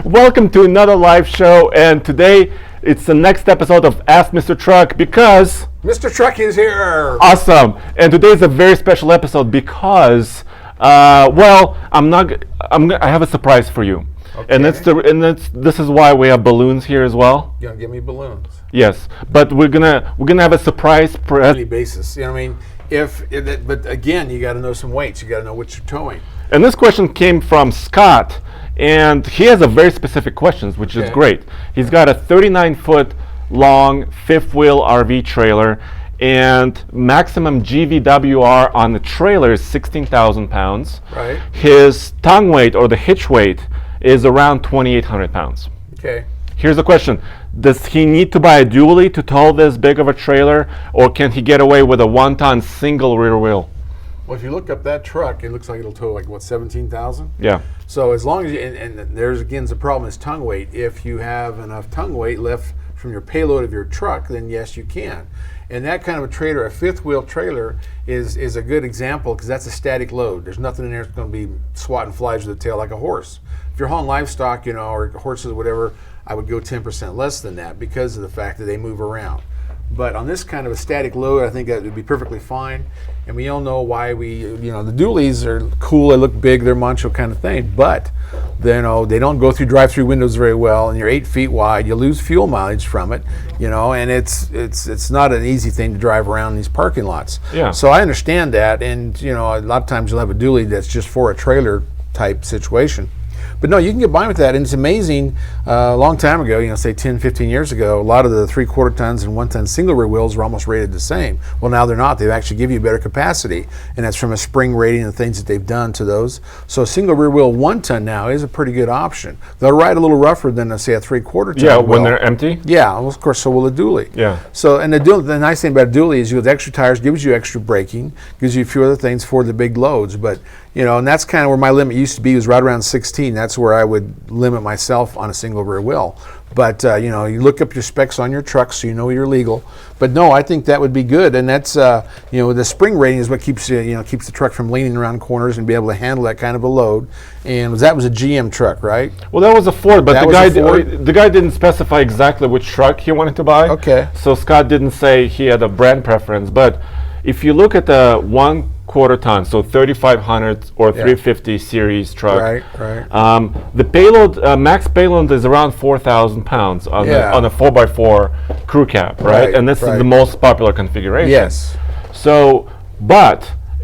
Welcome to another live show, and today it's the next episode of Ask Mr. Truck because Mr.Truck is here. Awesome. And today is a very special episode because I have a surprise for you. Okay. And this is why we have balloons here as well. You gonna give me balloons? Yes, but we're gonna have a surprise Daily basis. You know what I mean? But again, you got to know some weights. You got to know what you're towing. And this question came from Scott, and he has a very specific questions, which is great. He's got a 39-foot long fifth wheel RV trailer, and maximum GVWR on the trailer is 16,000 pounds. Right. His tongue weight, or the hitch weight, is around 2,800 pounds. Okay. Here's the question. Does he need to buy a dually to tow this big of a trailer, or can he get away with a one-ton single rear wheel? Well, if you look up that truck, it looks like it'll tow like, what, 17,000? Yeah. So as long as you, and there's again the problem is tongue weight. If you have enough tongue weight left from your payload of your truck, then yes, you can. And that kind of a trailer, a fifth wheel trailer, is a good example because that's a static load. There's nothing in there that's going to be swatting flies with the tail like a horse. If you're hauling livestock, or horses or whatever, I would go 10% less than that because of the fact that they move around. But on this kind of a static load, I think that would be perfectly fine. And we all know why the dualies are cool. They look big. They're macho kind of thing. But they don't go through drive-through windows very well. And you're 8 feet wide. You lose fuel mileage from it. And it's not an easy thing to drive around these parking lots. Yeah. So I understand that. And a lot of times you'll have a dually that's just for a trailer type situation. But no, you can get by with that, and it's amazing. A long time ago, say 10, 15 years ago, a lot of the 3/4 tons and 1-ton single rear wheels were almost rated the same. Well, now they're not. They actually give you better capacity, and that's from a spring rating and things that they've done to those. So a single rear wheel 1-ton now is a pretty good option. They'll ride a little rougher than, say, a 3/4 ton. Yeah, wheel. when they're empty? Yeah, well, of course, so will a dually. Yeah. So, and the nice thing about a dually is you have extra tires, gives you extra braking, gives you a few other things for the big loads. But, and that's kind of where my limit used to be, was right around 16. That's where I would limit myself on a single rear wheel. But, you look up your specs on your truck so you know you're legal. But no, I think that would be good. And that's, the spring rating is what keeps keeps the truck from leaning around corners and be able to handle that kind of a load. And that was a GM truck, right? Well, that was a Ford, but the guy didn't specify exactly which truck he wanted to buy. Okay. So Scott didn't say he had a brand preference. But if you look at the 1/4 ton, so 3500 or 350 series truck, right. The payload, max payload is around 4,000 pounds on a 4x4 crew cab, right? And this is the most popular configuration. Yes. So,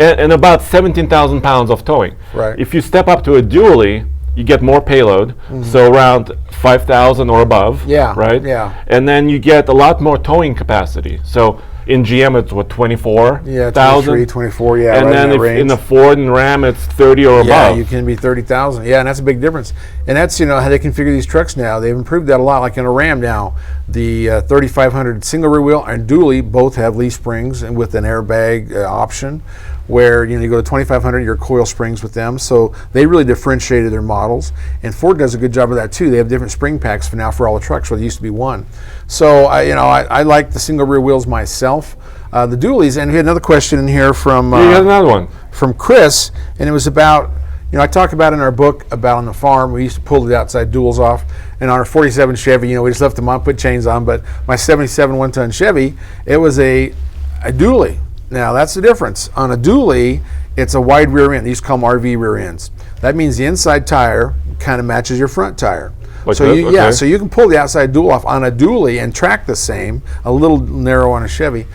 and about 17,000 pounds of towing. Right. If you step up to a dually, you get more payload, so around 5,000 or above. Yeah. Right. Yeah. And then you get a lot more towing capacity. So in GM, it's 24,000. Yeah, 23, 24. Yeah. And right then in the Ford and Ram, it's 30 or above. Yeah, you can be 30,000. Yeah, and that's a big difference. And that's how they configure these trucks now. They've improved that a lot. Like in a Ram now, the 3500 single rear wheel and dually both have leaf springs and with an airbag option. Where you go to 2500, your coil springs with them, so they really differentiated their models. And Ford does a good job of that too. They have different spring packs for all the trucks, where there used to be one. So I like the single rear wheels myself. The dualies, and we had another question in here from you had another one from Chris, and it was about I talk about in our book about on the farm we used to pull the outside duals off, and on our 47 Chevy, we just left them on, put chains on. But my 77 1-ton Chevy, it was a dually. Now, that's the difference. On a dually, it's a wide rear end. These call them RV rear ends. That means the inside tire kind of matches your front tire. So you can pull the outside dual off on a dually and track the same, a little narrow on a Chevy.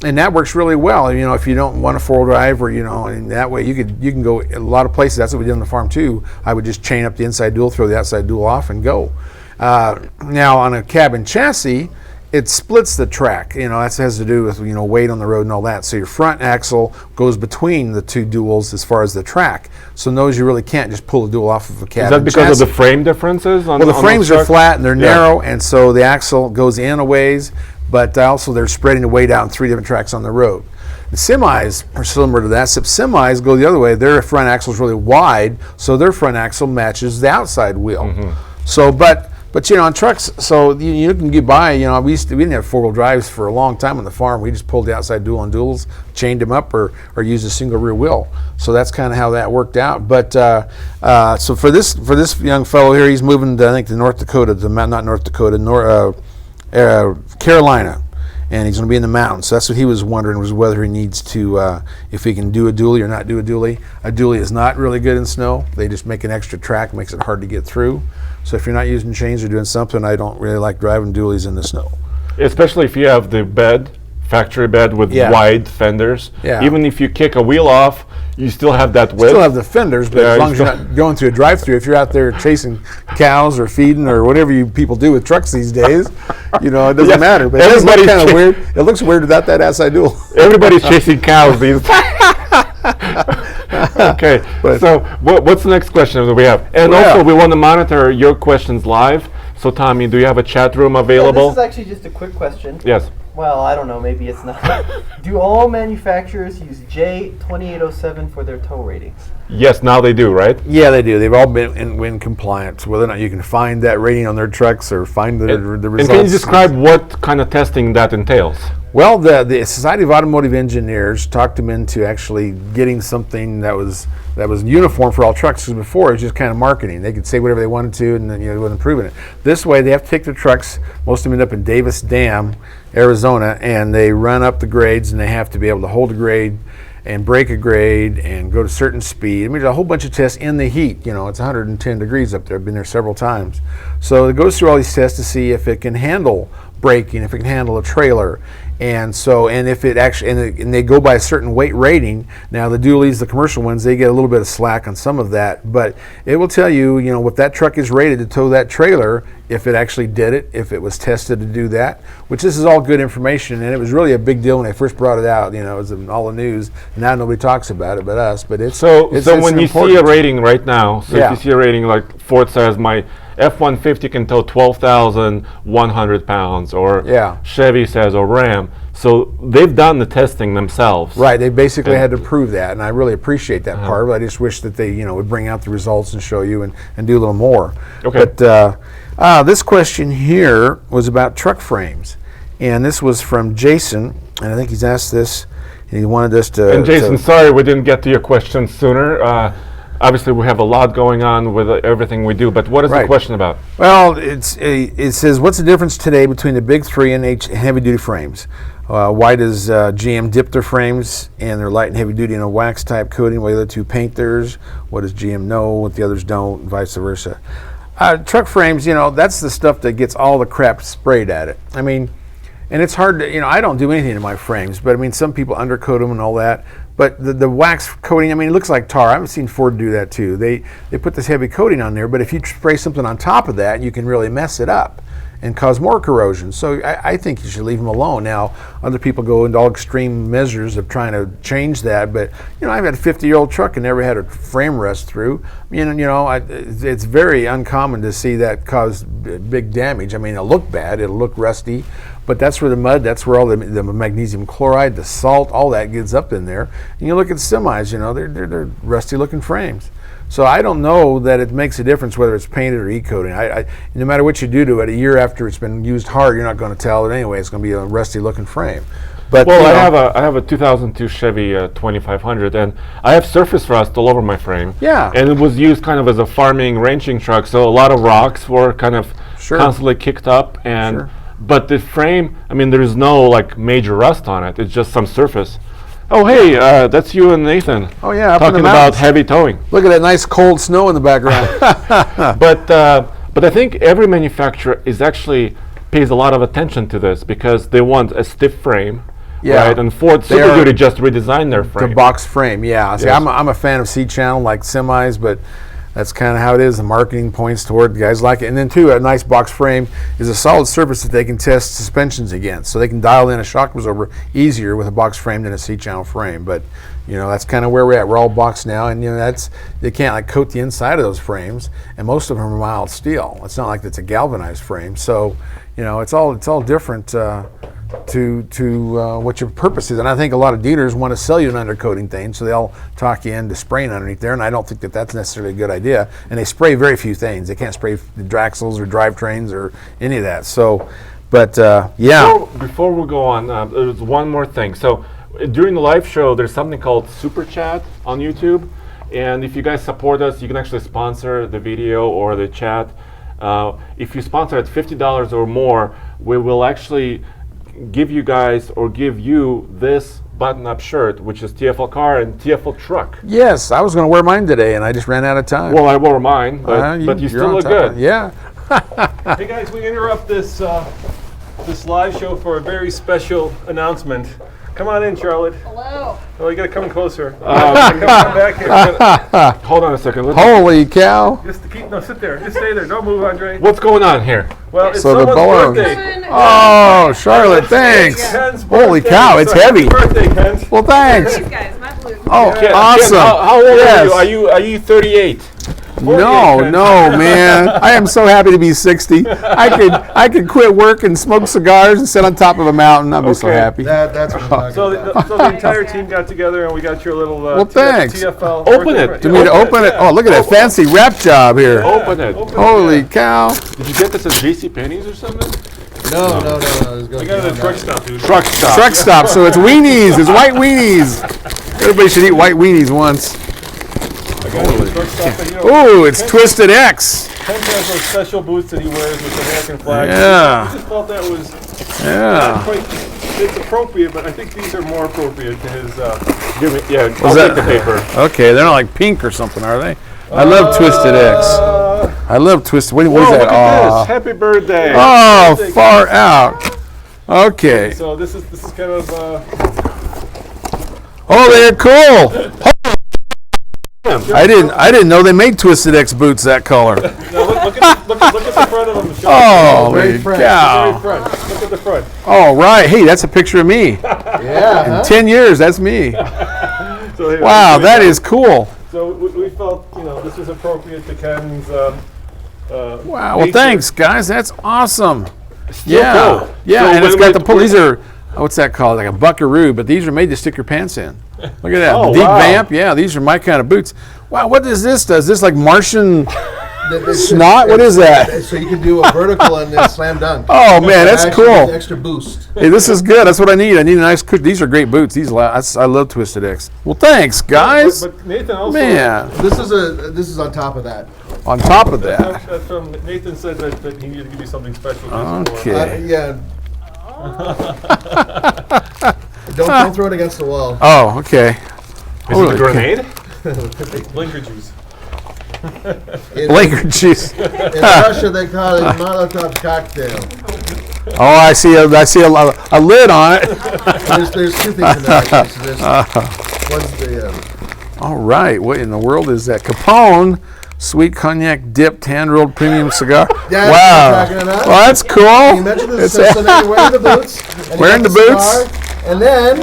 And that works really well. If you don't want a 4-wheel drive, or and that way you can go a lot of places. That's what we did on the farm too. I would just chain up the inside dual, throw the outside dual off, and go. Now on a cab and chassis, it splits the track. That has to do with weight on the road and all that. So your front axle goes between the two duals as far as the track. So those you really can't just pull the dual off of a cab. Is that because of the frame differences? The frames are flat and they're narrow, and so the axle goes in a ways, but also they're spreading the weight out in 3 different tracks on the road. The semis are similar to that, except semis go the other way. Their front axle is really wide, so their front axle matches the outside wheel. So, but But on trucks, so you can get by. We didn't have 4-wheel drives for a long time on the farm. We just pulled the outside dual on duals, chained them up, or used a single rear wheel. So that's kind of how that worked out. But so for this young fellow here, he's moving to, I think, to North Dakota, not North Dakota, Carolina. And he's going to be in the mountains. So that's what he was wondering, was whether he needs to, if he can do a dually or not do a dually. A dually is not really good in snow. They just make an extra track, makes it hard to get through. So if you're not using chains or doing something, I don't really like driving dualies in the snow. Especially if you have the bed, factory bed with wide fenders. Yeah. Even if you kick a wheel off, you still have that width. Still have the fenders, but as long as you're not going through a drive-through, if you're out there chasing cows or feeding or whatever you people do with trucks these days, it doesn't matter. But it looks kind of weird. It looks weird without that outside dual. Everybody's chasing cows these days. Okay, so what's the next question that we have? And also, we want to monitor your questions live. So, Tommy, do you have a chat room available? This is actually just a quick question. Yes. Well, I don't know. Maybe it's not. Do all manufacturers use J2807 for their tow ratings? Yes, now they do, right? Yeah, they do. They've all been in compliance. Whether or not you can find that rating on their trucks or find the results. And can you describe what kind of testing that entails? Well, the Society of Automotive Engineers talked them into actually getting something that was uniform for all trucks. Because before it was just kind of marketing. They could say whatever they wanted to, and then they wasn't proving it. This way, they have to take their trucks. Most of them end up in Davis Dam, Arizona, and they run up the grades, and they have to be able to hold a grade and break a grade and go to certain speed. I mean, there's a whole bunch of tests in the heat. It's 110 degrees up there. I've been there several times. So it goes through all these tests to see if it can handle braking, if it can handle a trailer. And if it actually, and they go by a certain weight rating. Now the dualies, the commercial ones, they get a little bit of slack on some of that, but it will tell you, if that truck is rated to tow that trailer, if it actually did it, if it was tested to do that, which this is all good information, and it was really a big deal when they first brought it out. It was in all the news. Now nobody talks about it but us, but it's so when you important. see a rating right now, so Yeah. if you see a rating like Ford says my F-150 can tow 12,100 pounds, or Chevy says, or Ram. So they've done the testing themselves. Right, they basically had to prove that, and I really appreciate that part, but I just wish that they would bring out the results and show you and do a little more. Okay. But this question here was about truck frames, and this was from Jason, and I think he's asked this, and he wanted us to... And Jason, sorry we didn't get to your question sooner. Obviously, we have a lot going on with everything we do, but what is the question about? Well, it says, what's the difference today between the big three and heavy-duty frames? Why does GM dip their frames and they're light and heavy-duty in a wax-type coating, while the other two paint theirs? What does GM know, what the others don't, and vice versa? Truck frames, that's the stuff that gets all the crap sprayed at it. I mean, and it's hard to, I don't do anything to my frames, but I mean, some people undercoat them and all that. But the wax coating, I mean, it looks like tar. I've seen Ford do that too. They put this heavy coating on there, but if you spray something on top of that, you can really mess it up and cause more corrosion. So I think you should leave them alone. Now, other people go into all extreme measures of trying to change that, but I've had a 50-year-old truck and never had a frame rust through. It's very uncommon to see that cause big damage. I mean, it'll look bad, it'll look rusty, but that's where the mud, that's where all the magnesium chloride, the salt, all that gets up in there. And you look at semis, they're rusty-looking frames. So I don't know that it makes a difference whether it's painted or e-coating. No matter what you do to it, a year after it's been used hard, you're not going to tell it anyway. It's going to be a rusty-looking frame. But I have a 2002 Chevy 2500, and I have surface rust all over my frame. Yeah. And it was used kind of as a farming, ranching truck, so a lot of rocks were kind of constantly kicked up, and but the frame, I mean, there's no like major rust on it. It's just some surface. Oh, hey, that's you and Nathan. Oh, yeah, up talking in the about mountains. Heavy towing. Look at that nice cold snow in the background. But I think every manufacturer pays a lot of attention to this because they want a stiff frame, right? And Ford Super Duty just redesigned their frame. The box frame, yeah. See, I'm a fan of C-channel like semis, but that's kind of how it is. The marketing points toward guys like it. And then, too, a nice box frame is a solid surface that they can test suspensions against. So they can dial in a shock absorber easier with a box frame than a C-channel frame. But, that's kind of where we're at. We're all boxed now. And, they can't, like, coat the inside of those frames. And most of them are mild steel. It's not like it's a galvanized frame. So, it's all different what your purpose is. And I think a lot of dealers want to sell you an undercoating thing, so they'll talk you into spraying underneath there. And I don't think that that's necessarily a good idea. And they spray very few things. They can't spray the Draxels or drivetrains or any of that. So, but yeah. Before we go on, there's one more thing. So during the live show, there's something called Super Chat on YouTube. And if you guys support us, you can actually sponsor the video or the chat. If you sponsor at $50 or more, we will actually give you guys or give you this button-up shirt, which is TFL Car and TFL Truck. Yes, I was going to wear mine today, and I just ran out of time. Well, I wore mine, but you still look good. Yeah. Hey guys, we interrupt this this live show for a very special announcement. Come on in, Charlotte. Hello. Oh, you gotta come closer. Come back here. Hold on a second. Holy cow. Just sit there. Just stay there. Don't move, Andre. What's going on here? Well, it's So the someone's balloons. birthday. Oh, Charlotte, thanks. Ken's Holy birthday. cow, it's So happy heavy. birthday, Ken. Well, thanks. These guys, my blue. Oh, Ken, awesome. how old Yes. are you? Are you 38? No, 48, no, man. I am so happy to be 60. I could quit work and smoke cigars and sit on top of a mountain. I'd be so Okay. happy. That's what I'm talking So about. the entire team got together and we got your little Well, thanks. TFL. Open birthday it. present. Do me to open it? Oh, look at that fancy wrap job here. Open it. Holy cow. Did you get this at JCPenney's or something? No. This goes I got it at beyond a truck that. stop, dude. Truck stop. Truck stop, so it's weenies. It's white weenies. Everybody should eat white weenies once. I got it at a truck stop. And, you know, Ooh, it's Twisted X. Ken has those special boots that he wears with the American flag. Yeah. I just felt that was not Yeah. quite, it's appropriate, but I think these are more appropriate to his. Give me, yeah, I'll Was take that- the paper. Okay, they're not like pink or something, are they? I love Twisted X. I love Twisted. What is Oh, that? look at Aw. this. Happy birthday. Oh, far out. Okay. So this is kind of Oh, they're cool. I didn't know they made Twisted X boots that color. now look at the front of them. Holy Very fresh. Very cow. front. Look at the front. All right. Hey, that's a picture of me. Yeah. huh? 10 years, that's me. So here, Wow, here we that go. is cool. So we felt this was appropriate to Ken's. Wow. Well, nature. thanks, guys. That's awesome. Still Yeah. cool. Yeah, So and it's when got we- the pull. These are, what's that called? Like a buckaroo, but these are made to stick your pants in. Look at that. Oh, the deep wow. vamp. Yeah, these are my kind of boots. Wow, what is this? Does this like Martian It's- snot? What is that? So you can do a vertical and then slam dunk. Oh, man, that's Actually, cool. Extra boost. Hey, this is good. That's what I need. I need a nice cook. These are great boots. I love Twisted X. Well, thanks, guys. But Nathan also. Man, This is on top of that. on top of that. That's from Nathan said that he needed to give you something special. Okay. Yeah. Don't throw it against the wall. Oh, okay. Is it Holy a grenade? Blinker juice. Blinker juice. In Russia, they call it Molotov cocktail. Oh, I see a lid on it. There's two things in there. Actually. So one's the All right. What in the world is that? Capone sweet cognac dipped hand rolled premium cigar. Yeah, Wow. that's what I'm talking about. Well, that's cool. you mentioned It's this, so now you're wearing the boots. And you Wearing got the boots? cigar, and then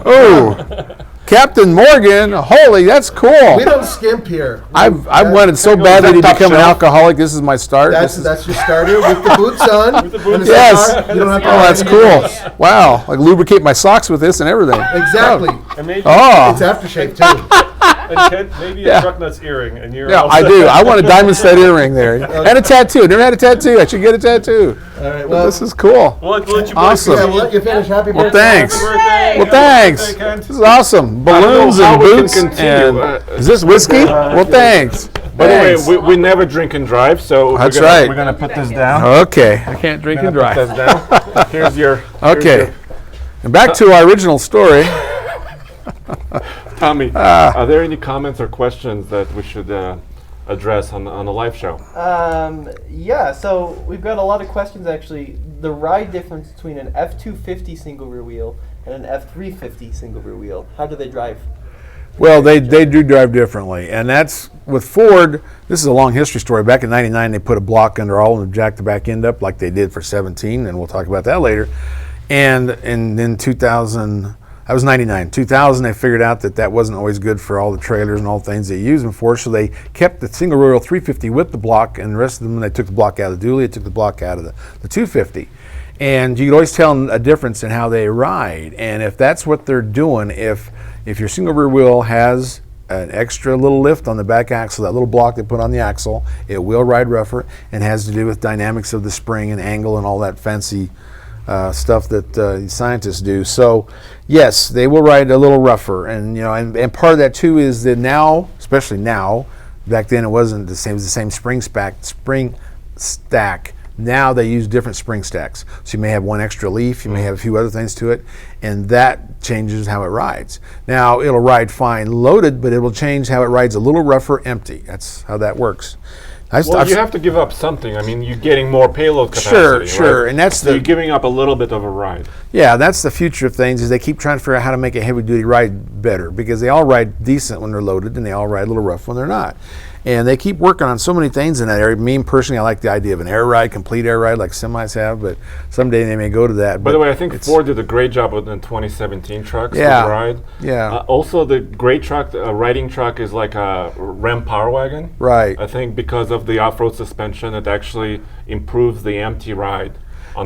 oh. Captain Morgan. Holy, that's we cool. don't skimp here. I've wanted so badly to become an alcoholic. This is my start. That's This is- your starter with the boots on. And the Yes. cigar. You don't have to Oh, buy that's anything cool. else. Wow. Like lubricate my socks with this and everything. Exactly. And maybe, Oh. It's aftershave too. and Ken, maybe Yeah. a truck nuts earring, and you're Yeah, all I set. do. I want a diamond stud earring there. And a tattoo. Never had a tattoo. I should get a tattoo. All right. Well, This is cool. We'll let you boys Awesome. yeah, we'll let you finish. Happy Well, birthday. thanks. Happy birthday. Well, thanks. Happy birthday, Ken. This is awesome. don't know Balloons how and we can boots. continue. And is this whiskey? Well, thanks. By the way, Thanks. we never drink and drive, so That's we're gonna, right. We're gonna put this down. Okay. I can't drink and Put drive. this down. Here's your. Okay. And back to our original story. Tommy, are there any comments or questions that we should address on the live show? Yeah, so we've got a lot of questions actually. The ride difference between an F250 single rear wheel and an F350 single rear wheel. How do they drive? Well, they do drive differently, and that's with Ford. This is a long history story. Back in '99, they put a block under all and jacked the back end up like they did for 17, and we'll talk about that later. And in 2000, that was '99. 2000, they figured out that wasn't always good for all the trailers and all the things they used them for, so they kept the single rear wheel 350 with the block, and the rest of them, they took the block out of the dually, they took the block out of the 250. And you can always tell a difference in how they ride. And if that's what they're doing, if your single rear wheel has an extra little lift on the back axle, that little block they put on the axle, it will ride rougher, and has to do with dynamics of the spring and angle and all that fancy stuff that scientists do. So yes, they will ride a little rougher, and and part of that too is that now, especially now, back then it wasn't the same. It was the same spring stack. Now they use different spring stacks. So you may have one extra leaf, you may have a few other things to it, and that changes how it rides. Now it'll ride fine loaded, but it will change how it rides a little rougher empty. That's how that works. Well, you have to give up something. I mean, you're getting more payload capacity. Sure, right? And that's so you're giving up a little bit of a ride. Yeah, that's the future of things. Is they keep trying to figure out how to make a heavy duty ride better, because they all ride decent when they're loaded, and they all ride a little rough when they're not. And they keep working on so many things in that area. Me personally, I like the idea of an air ride, complete air ride, like semis have. But someday they may go to that. By the way, I think Ford did a great job with the 2017 trucks. Yeah, with ride. Yeah. Also, the great truck, riding truck, is like a Ram Power Wagon. Right. I think because of the off-road suspension, it actually improves the empty ride.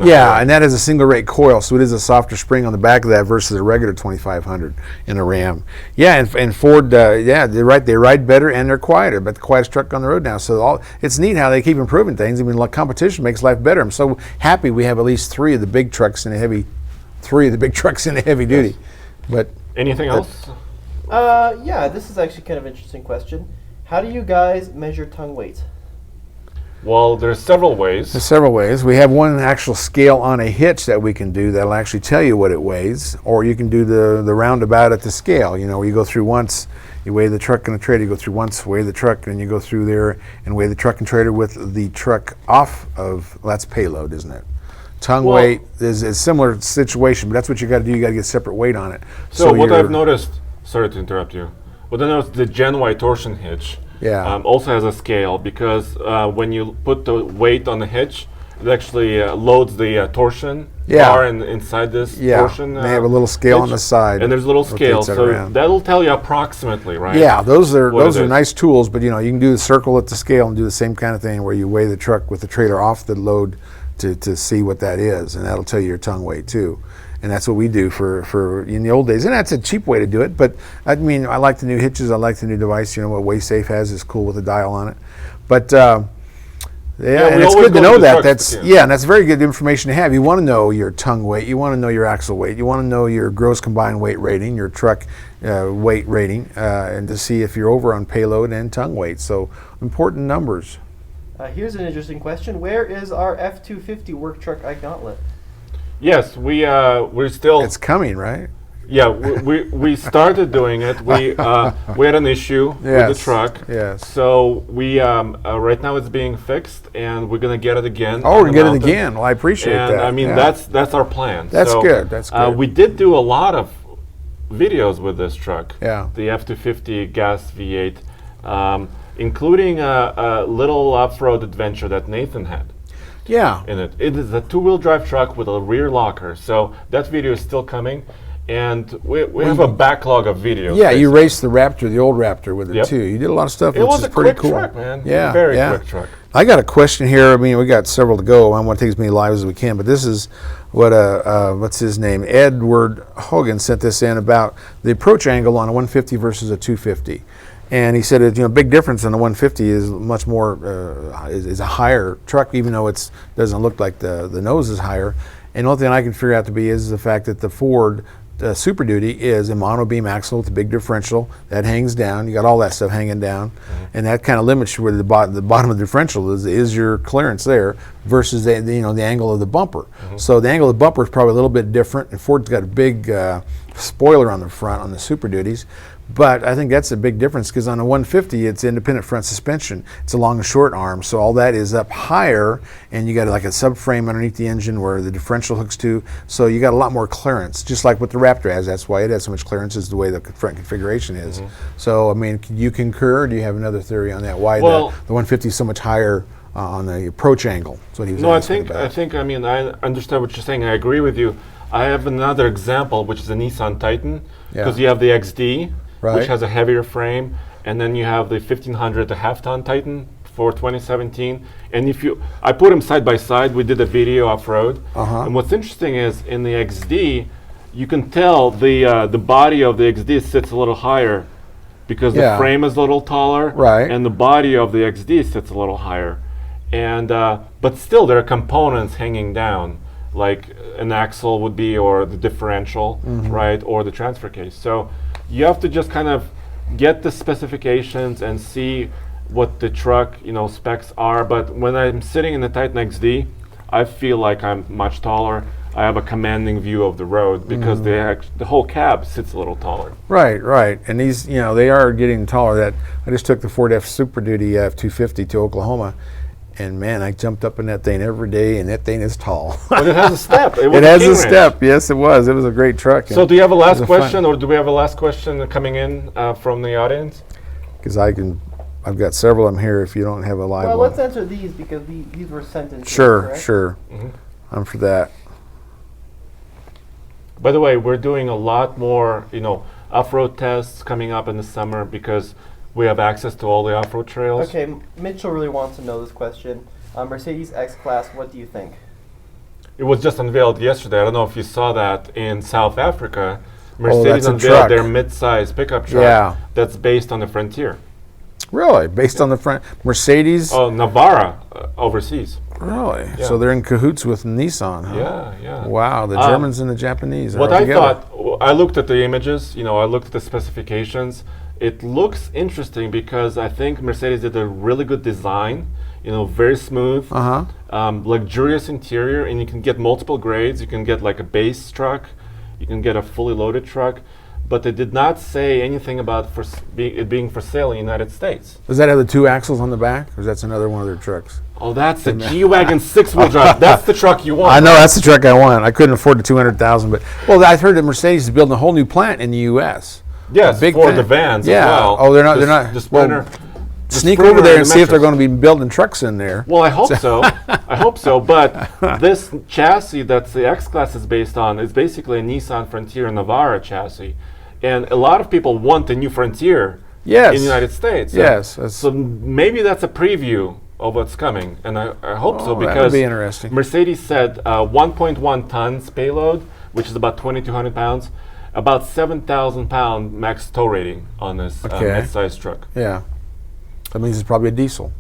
Yeah, and that is a single rate coil, so it is a softer spring on the back of that versus a regular 2500 in a Ram. Yeah, and Ford, they ride better and they're quieter, but the quietest truck on the road now. So it's neat how they keep improving things. I mean, competition makes life better. I'm so happy we have at least three of the big trucks in a heavy duty. But anything else? Yeah, this is actually kind of an interesting question. How do you guys measure tongue weight? Well, there's several ways. We have one actual scale on a hitch that we can do that'll actually tell you what it weighs, or you can do the roundabout at the scale. Where you go through once, you weigh the truck and the trailer, you go through once, weigh the truck, and you go through there and weigh the truck and trailer with the truck off of, that's payload, isn't it? Tongue weight is a similar situation, but that's what you got to do. You got to get separate weight on it. So what I've noticed, sorry to interrupt you, what I noticed, the Gen Y torsion hitch also has a scale, because when you put the weight on the hitch, it actually loads the torsion bar inside this torsion. They have a little scale hitch, on the side, and there's a little scale, so that'll tell you approximately, right? Yeah, those are nice tools, but you can do the circle at the scale and do the same kind of thing where you weigh the truck with the trailer off the load to see what that is, and that'll tell you your tongue weight too. And that's what we do for in the old days, and that's a cheap way to do it. But I mean, I like the new hitches. I like the new device. What WaySafe has is cool with a dial on it. But and it's good to know that. And that's very good information to have. You want to know your tongue weight. You want to know your axle weight. You want to know your gross combined weight rating, your truck weight rating, and to see if you're over on payload and tongue weight. So important numbers. Here's an interesting question. Where is our F-250 work truck iGauntlet? Yes, we're still. It's coming, right? Yeah, we started doing it. We had an issue with the truck. Yes. So we right now it's being fixed, and we're gonna get it again. Oh, we're gonna get it again. Well, I appreciate that. I mean, that's our plan. That's good. That's good. We did do a lot of videos with this truck. Yeah. The F-250 gas V8, including a little off-road adventure that Nathan had. Yeah. In it. It is a two-wheel drive truck with a rear locker. So that video is still coming, and we have a backlog of videos. Yeah, you raced the Raptor, the old Raptor, with it too. You did a lot of stuff. It was a pretty quick cool. truck, man. Yeah, very quick truck. I got a question here. I mean, we got several to go. I want to take as many lives as we can, but this is what what's his name? Edward Hogan sent this in about the approach angle on a 150 versus a 250. And he said, big difference on the 150 is much more, is a higher truck, even though it doesn't look like the nose is higher. And the only thing I can figure out to be is the fact that the Ford Super Duty is a monobeam axle with a big differential that hangs down. You got all that stuff hanging down, and that kind of limits where the bottom of the differential is your clearance there versus the angle of the bumper. So the angle of the bumper is probably a little bit different, and Ford's got a big spoiler on the front on the Super Duties. But I think that's a big difference, because on a 150, it's independent front suspension. It's a long and short arm, so all that is up higher, and you got like a subframe underneath the engine where the differential hooks to. So you got a lot more clearance, just like what the Raptor has. That's why it has so much clearance, is the way the front configuration is. So I mean, you concur? Or do you have another theory on that? Why the 150 is so much higher on the approach angle? That's what he was asking about. I mean, I understand what you're saying. I agree with you. I have another example, which is the Nissan Titan, because you have the XD. Which has a heavier frame, and then you have the 1500, the half-ton Titan for 2017. And I put them side by side. We did a video off-road. And what's interesting is in the XD, you can tell the body of the XD sits a little higher because the frame is a little taller, Right. and the body of the XD sits a little higher. And but still, there are components hanging down, like an axle would be, or the differential, right, or the transfer case. So you have to just kind of get the specifications and see what the truck, specs are. But when I'm sitting in the Titan XD, I feel like I'm much taller. I have a commanding view of the road because the whole cab sits a little taller. Right. And these, they are getting taller. I just took the Ford F Super Duty F250 to Oklahoma, and man, I jumped up in that thing every day, and that thing is tall. But it has a step. It has a step. Yes, it was. It was a great truck. So do you have a last question, or do we have a last question coming in from the audience? Because I've got several of them here if you don't have a live Well, one. let's answer these because these were sent in. Sure. Mm-hmm. I'm for that. By the way, we're doing a lot more, off-road tests coming up in the summer because we have access to all the off-road trails. Okay, Mitchell really wants to know this question. Mercedes X-Class, what do you think? It was just unveiled yesterday. I don't know if you saw that in South Africa. that's Mercedes a unveiled truck. their mid-size pickup truck that's based on the Frontier. Really? Based on the front Mercedes? Oh, Navara overseas. Really? Yeah. So they're in cahoots with Nissan, huh? Yeah. Wow, the Germans and the Japanese are What all I together. thought, I looked at the images, I looked at the specifications. It looks interesting because I think Mercedes did a really good design, very smooth, luxurious interior, and you can get multiple grades. You can get like a base truck, you can get a fully loaded truck, but they did not say anything about it being for sale in the United States. Does that have the two axles on the back, or is that another one of their trucks? Oh, that's the G-Wagon six-wheel drive. That's the truck you want. I know, that's the truck I want. I couldn't afford the $200,000, but I heard that Mercedes is building a whole new plant in the U.S. Yes, big for plant. the vans Yeah. as well. Oh, they're not. The Sprinter. Sneak over there and see if they're going to be building trucks in there. Well, I hope so. I hope so. But this chassis that the X-Class is based on is basically a Nissan Frontier Navara chassis. And a lot of people want the new Frontier in the United States. Yes. So maybe that's a preview of what's coming. And I hope so, that because would be interesting. Mercedes said 1.1 tons payload, which is about 2,200 pounds, about 7,000 pound max tow rating on this mid-size truck. Yeah. That means it's probably a diesel.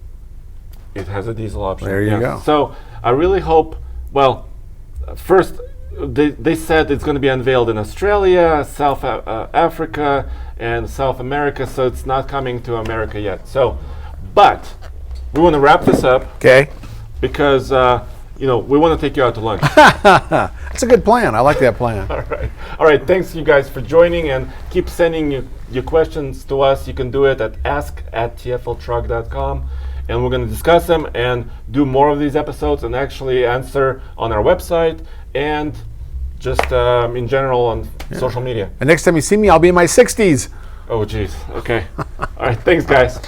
It has a diesel option. There you go. So I really hope, first, they said it's going to be unveiled in Australia, South Africa, and South America, so it's not coming to America yet. So, but we want to wrap this up. Okay. Because, we want to take you out to lunch. That's a good plan. I like that plan. All right. Thanks, you guys, for joining, and keep sending your questions to us. You can do it at ask@tfltruck.com, and we're going to discuss them and do more of these episodes and actually answer on our website and just in general on social media. And next time you see me, I'll be in my 60s. Oh, geez. Okay. All right. Thanks, guys.